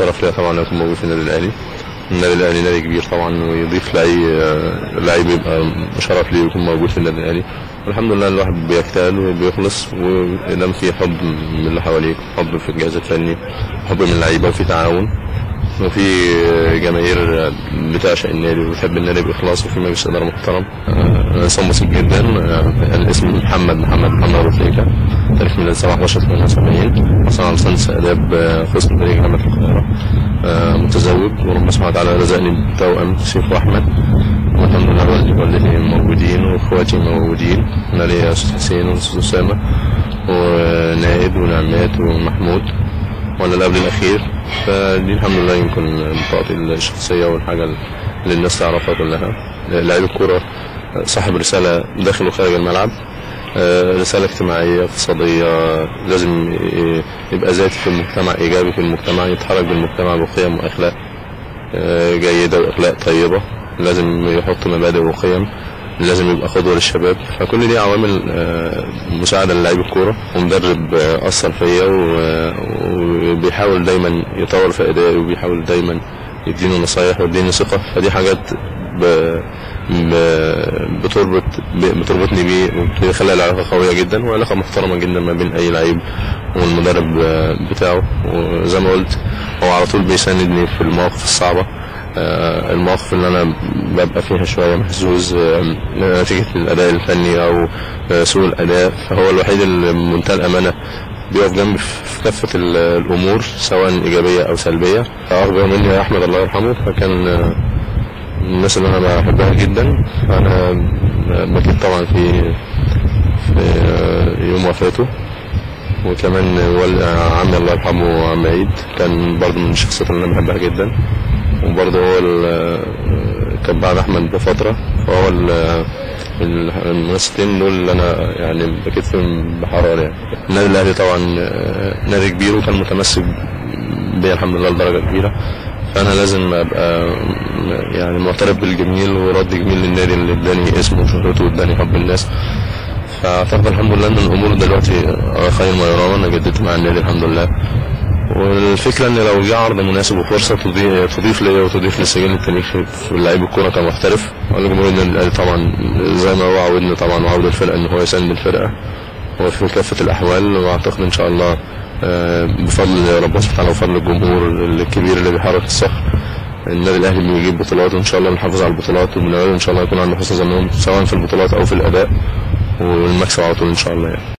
شرف ليا طبعا اكون موجود في النادي الاهلي. النادي الاهلي نادي كبير طبعا، ويضيف لاي لعيب يبقى شرف ليه يكون موجود في النادي الاهلي. والحمد لله الواحد بيجتهد وبيخلص، ودام في حب من اللي حواليك، حب في الجهاز الفني، حب من اللعيبه، وفي تعاون، وفي جماهير بتعشق النادي وبتحب النادي باخلاص، وفي مجلس اداره محترم. انا انسان بسيط جدا. الاسم محمد ابو تريكه، تاريخ ميلاد 17/78، حصل على ليسانس اداب قسم تاريخ جامعه القاهره. متزوج، وربنا سبحانه وتعالى رزقني بتوأم شيخ واحمد، والحمد لله والدتي موجودين واخواتي موجودين. انا ليا استاذ حسين واستاذ اسامه ونائد ونعمات ومحمود، وانا اللي قبل الاخير. فدي الحمد لله يمكن بطاقتي الشخصيه والحاجه اللي الناس تعرفها كلها. لعيب الكوره صاحب رساله داخل وخارج الملعب، رساله اجتماعيه اقتصاديه، لازم يبقى ذاتي في المجتمع، ايجابي في المجتمع، يتحرك بالمجتمع بقيم واخلاق جيده واخلاق طيبه، لازم يحط مبادئ وقيم، لازم يبقى قدوه للشباب. فكل دي عوامل مساعده للاعيب الكوره. ومدرب اثر فيا وبيحاول دايما يطور في ادائي، وبيحاول دايما يديني نصايح ويديني ثقه. فدي حاجات بتربطني بيه وبتخلي العلاقه قويه جدا، وعلاقه محترمه جدا ما بين اي لعيب والمدرب بتاعه. وزي ما قلت هو على طول بيساندني في المواقف الصعبه، المواقف اللي انا ببقى فيها شويه محزوز نتيجه الاداء الفني او سوء الاداء. فهو الوحيد اللي بمنتهى الامانه بيقف جنبي في كافه الامور، سواء ايجابيه او سلبيه. اكبر مني يا احمد الله يرحمه، فكان من الناس اللي انا بحبها جدا. فانا بكيت طبعا في يوم وفاته. وكمان عمي الله يرحمه عم عيد كان برضه من الشخصيات اللي انا بحبها جدا، وبرضه هو كان بعد احمد بفتره. فهو الممثلين دول اللي انا يعني بكيت فيهم بحراره. يعني النادي الاهلي طبعا نادي كبير، وكان متمسك بيا الحمد لله لدرجه كبيره. فانا لازم ابقى يعني معترف بالجميل ورد جميل للنادي اللي اداني اسمه وشهرته واداني حب الناس. فاعتقد الحمد لله ان الامور دلوقتي خير ما يرام. انا جددت مع النادي الحمد لله، والفكره ان لو جه عرض مناسب وفرصه تضيف ليا وتضيف للسجل التاريخي في لعيب الكوره كمحترف، الجمهور النادي الاهلي طبعا زي ما هو عودنا طبعا وعود الفرقه ان هو يساند الفرقه وفي كافه الاحوال. واعتقد ان شاء الله بفضل ربنا سبحانه وفضل الجمهور الكبير اللي بيحرك الصخر، النادي الاهلي بيجيب بطولات، وان شاء الله نحافظ على البطولات، وان شاء الله يكون عندنا حسن ظنهم سواء في البطولات او في الاداء، والمكسب على طول ان شاء الله يعني.